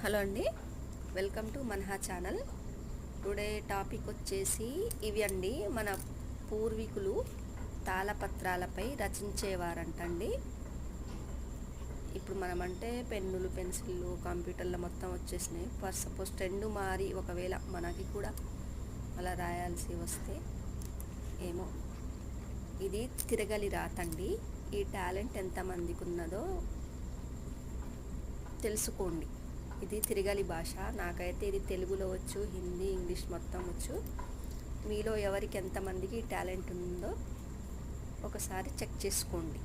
Hello అండి, welcome to Manha channel. Today topic వచ్చేసి ఇవి అండి. మన పూర్వీకులు తాళపత్రాలపై రచించేవారంటండి. ఇప్పుడు మనం అంటే పెన్నులు, పెన్సిళ్ళు, కంప్యూటర్లు మొత్తం వచ్చేసినాయి. ఫర్ సపోజ్ ట్రెండ్ మారి ఒకవేళ మనకి కూడా అలా రాయాల్సి వస్తే ఏమో. ఇది తిరగలి రాతండి. ఈ టాలెంట్ ఎంతమందికి ఉన్నదో తెలుసుకోండి. ఇది తిరగలి భాష. నాకైతే ఇది తెలుగులో వచ్చు, హిందీ, ఇంగ్లీష్ మొత్తం వచ్చు. మీలో ఎవరికి ఎంతమందికి టాలెంట్ ఉందో ఒకసారి చెక్ చేసుకోండి.